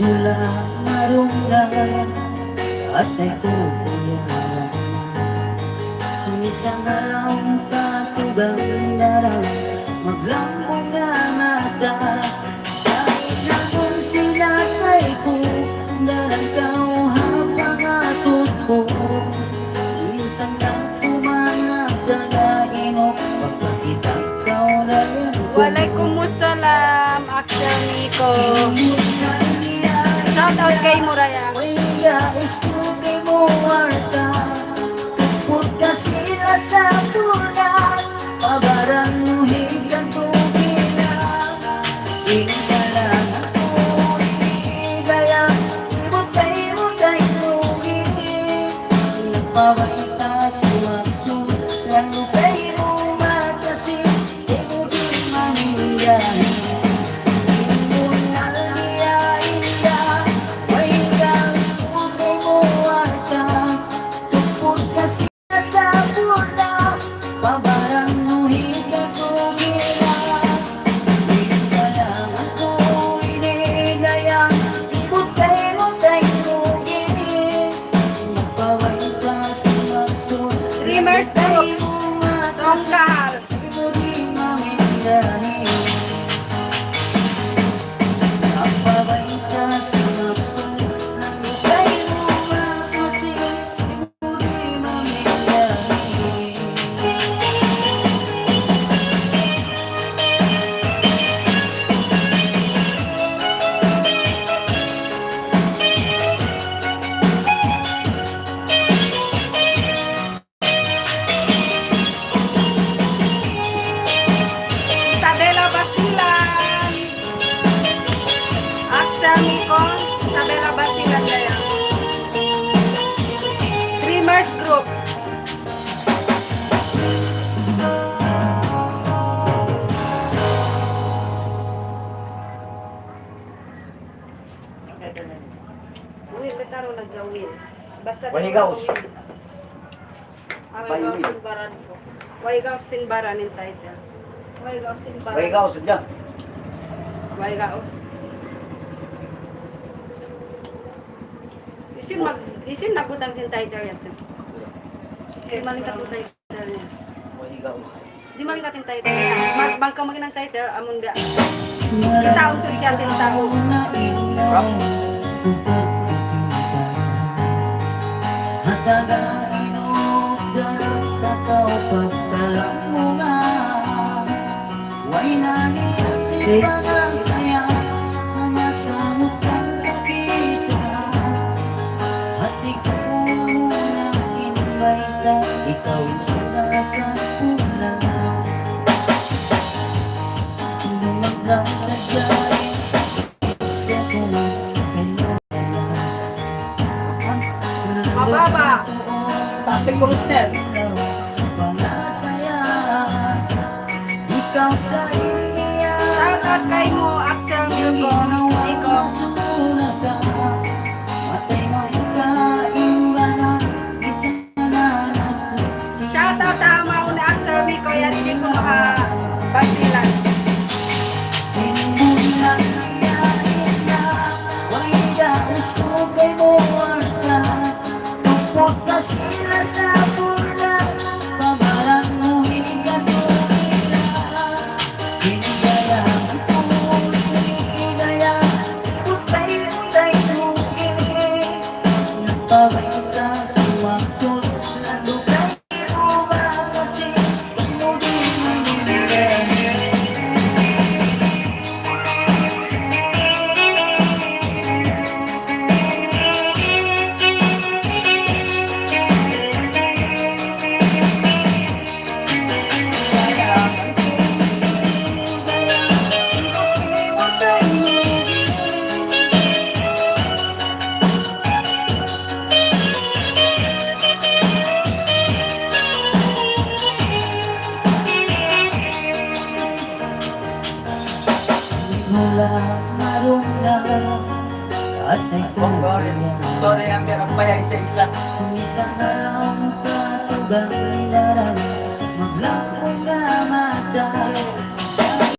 mula marundan at ay kukuyahan. Isang alam katugang darang maglambong nga mata. Kahit na kung sinasay ko darang kau habang atod ko. Minsan lang tumanap dalain mo pagkakita kau na rin ko. Waalaikumsalam, Axel Nico. Shout out kay Muraya. Kay mo warta tupot ka sila sa tulan pabarang muhig ang tugilan. Ikalang ako inigalang ibutay-butay tugin napaway ka suwaksun lang lupay mo matasin ikutin maminggan. Dreamers Group, Tongkahar. Isabela Basilan, Axel Nico, Isabela Basilan kaya. Dreamers Group. Uy, betaro nagawin. Basta Waligaos. Waligaos Sinbaran ko. Waligaos Sinbaran in title. Waligaos Sinbaran. Waligaos dyan. Waligaos. Isin nabutang sin title yan. Di malingkat mo title niya. Waligaos. Di malingkat yung title niya. Magbangka maging ng title, amon ga. Kita untuk siya sinasao. Rock. Hatagainog darang tataw pagkalang mo nga. Way nangin at simpangang kaya namasamot ang nakita. At ikaw mo nang invite, ikaw sulat pula. Lumaglang sa dyan Mababa. Tasik Krusner. Ikaw sa iniya Shout out kay mo, Axel Nico. Nico. Matay mo kaimba na isa na nagpuski. Shout out sa ama ko na Axel Nico. Yan hindi ko makabasilan. Sila sa pula, pabarang muhig at tumila. Hinigaya ako, hinigaya, utay-utay tugin. Napaway ka sa waksot, nalukay mo ba kasi tumuli manginigay. Mula marundan at ay kukuyahan. Sorry, ang meron pa yan isa-isa. Isang alam katugang darang maglambong nga mata. Sa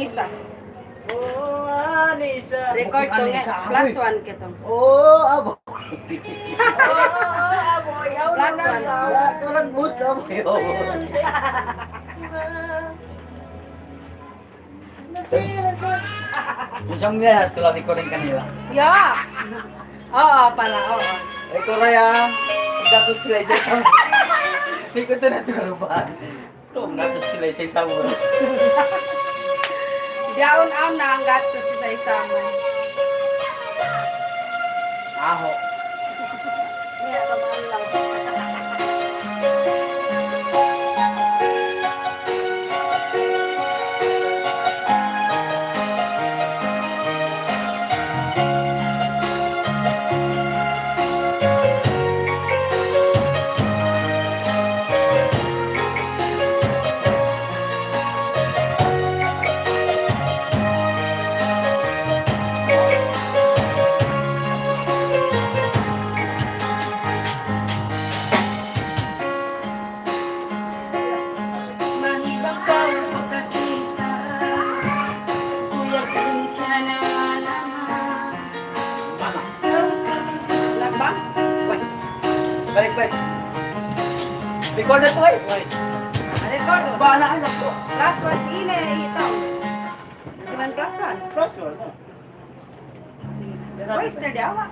Anisa. Oh, Anisa. Record to nga. Anisa, Plus aboy. 1 kitong. Oh, aboy. Aboy. Plus one. Turang bus, aboy. Isang niya, tulad ko rin kanila. Yucks! Oo pala, oo. Ay, Korea. Dato sila sa Hindi ko ito natukarubaan. Ito, dato sila sa samura. Daon-aon na ang gato sa isama. Aho. Kaya kamaan lang. Mahibang ka makakita. Kuya kung ka na naman. Sana. Lagbang? Wait. Balik. Record na to, eh. Wait. Record. Ba na anak ko. Plus 1 ine ito. Ilan plus 1? Cross word. Voice na dawa.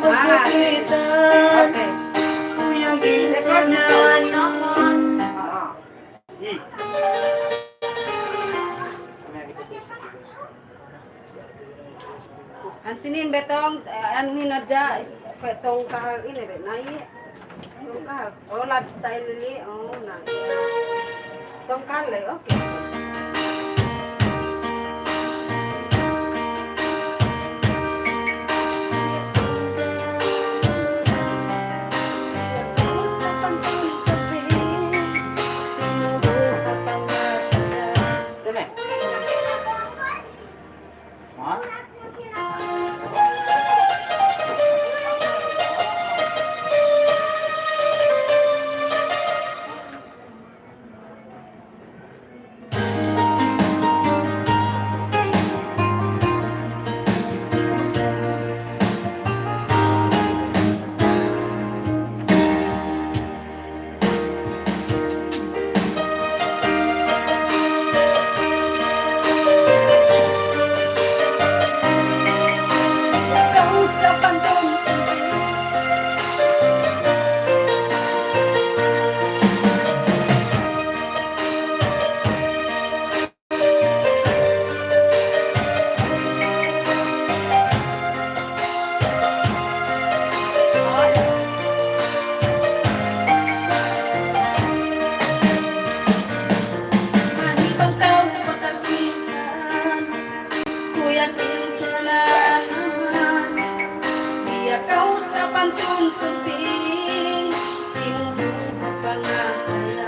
Ah, Okay. Record na. Ang sinin betong ang hinadya tong kahal ini be nai. Tong kahal. Oh lifestyle li. Oh na. Tong kahal okay. Teme. Ha? Kau sa pantong mahibang kau matagitan. Kuya kung kailan naman. Dia kau sa pantong subing. Inuha pa nga kaya.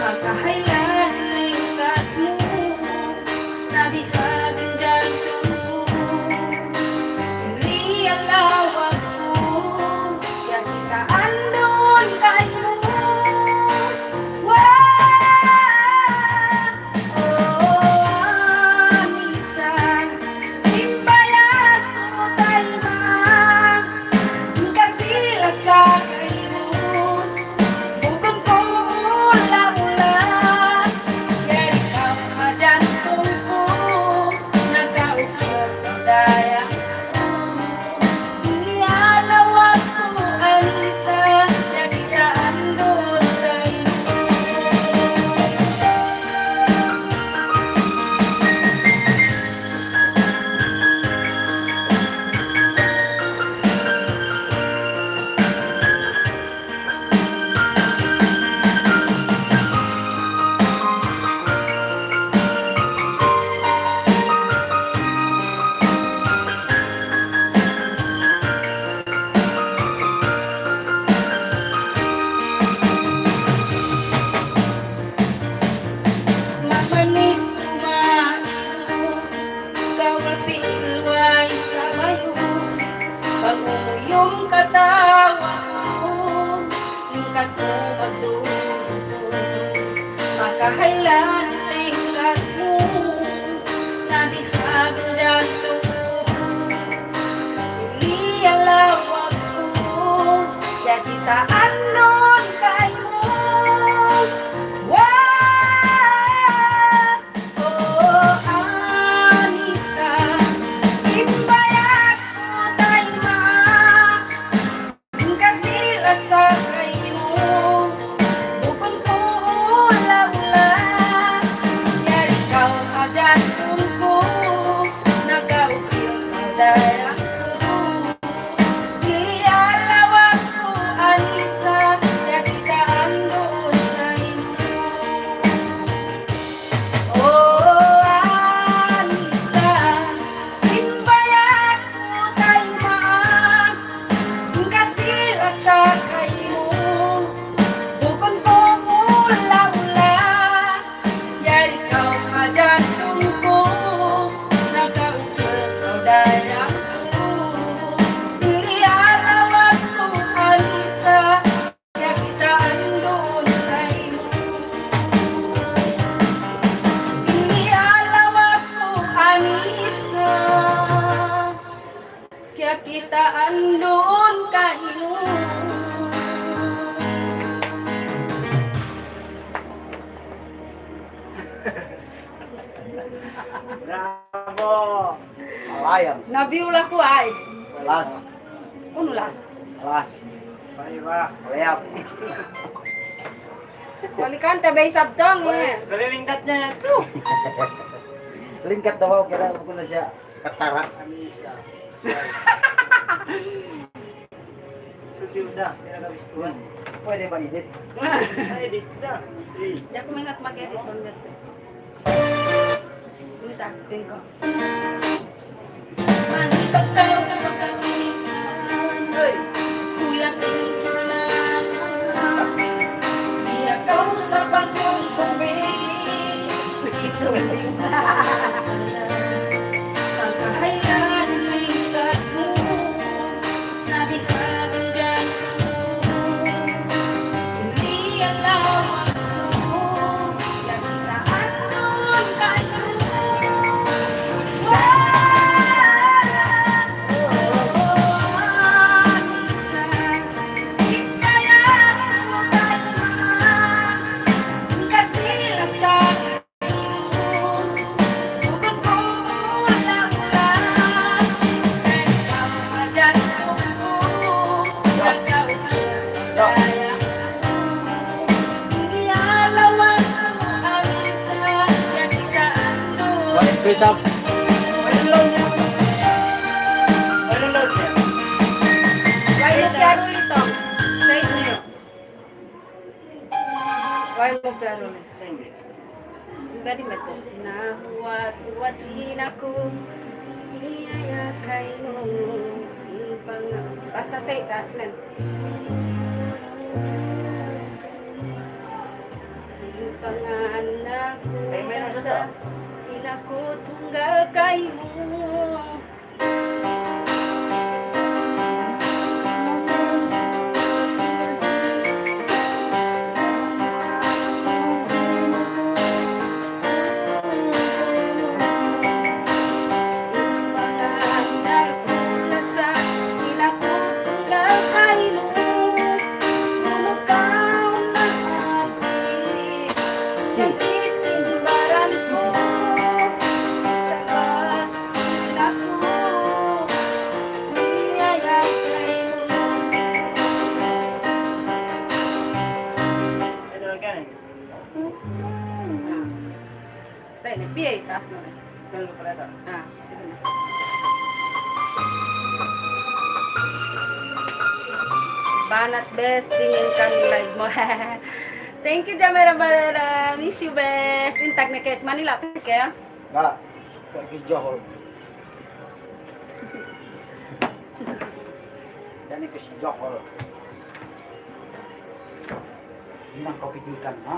Magkahaylan lingkat mo. Nabihagin dyan ko. Hindi ang lawak ko. Kaya kita andon kayo. Kasi kakitaan nun kayo. Wow! Oh, Anissa, imbayag ko tayo kasi rasa kayo. Bukod ko ula-ula, ya ikaw ajan ko, nag-aukil na darang ko. Ialawag ko, Anissa, kakitaan doon kayo. Oh, Anissa, imbayag ko tayo kasi rasa kayo. Bukod ko ula-ula, ya ikaw ajan ko, nag-aukil na darang ko. Ialawag ko, Anissa, kakitaan doon kayo. Ialawag ko, Anissa, kakitaan doon kayo. Bravo! Alayang. Nabiula ko ay. Alas. Kuno las. Alas. Paiba. Alayang. Balikan tabay sabtong eh. Kalilingkat niya na ito. Lingkat daw ako, kaya ko na siya katara. Sudiw na, pinagawistuhan. Pwede ba edit? Edit na. Di ako may mag-edit on that. Minta, pinko. Manipagtaw na magkakalitan, kulang tingnan na. Di ako sa pagkong sabihin, isulit na. Pagkahayaan lingkat mo, nabihagin dyan ko. Hindi alam ako, kakitaan doon kayo. Face up. Malulog niya. Malulog niya. Why mo klaro nito? Straight niyo. Why mo klaro nito? Badi ba ito? Nahuwat-huwatin ako, niyaya kayo, impang... Basta say, taas lang. Impanganak ko sa pinakutunggal kayo. Saya ni piye taas mo na. Sige na. Banat best, tingin kang live mo. Thank you, Jamera Barera. Miss you, best. Intag na kes Manila. Kaya? Nga. Turkish Johor. Yan ito si Johor. Hindi nang kapitikan, ha?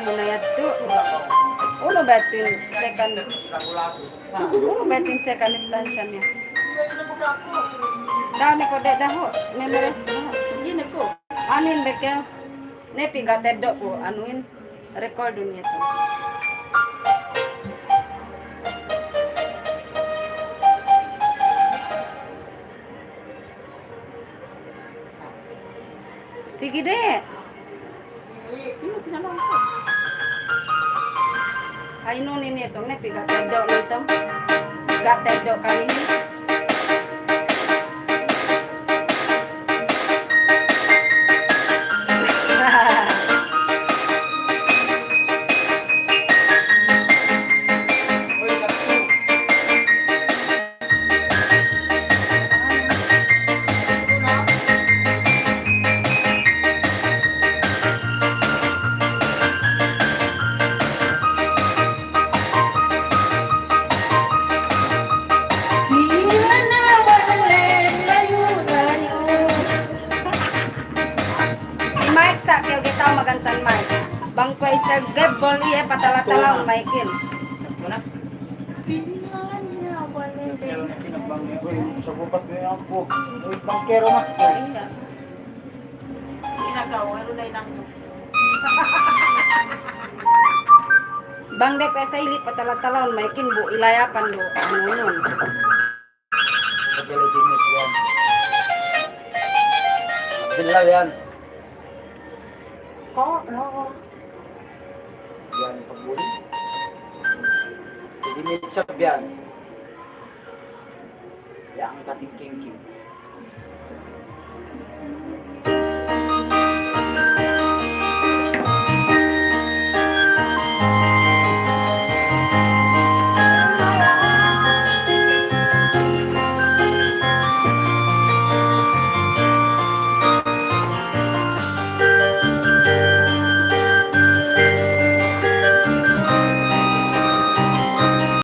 mo na yadto. Uno ba ito yung second? Uno ba ito yung second instansya niya? Dami ko de daho. Memories ko daho. Hindi ko. Anin ba ka? Nepi gated do ko. Anuin? Record niya ito. Sige de. Ay no ni nito nepi gated do nito. Gated do kanini. Pila na walang layo-layo. Si Mike sa kaya kita magantan Mike. Bangko Esther Gable iya patala-tala ang Michael. Muna. Pila na walang Pero na pinabangyo ko yung sa gubat ko yung po. Yung bangkero ma. Bang dek sa ili patala-tala ang Michael bu ilayapan do. Ano nun? Pagkala din mo siya. Bilaw yan. Yan pagbuli. Hindi may sabyan. Yan ang kating king-king.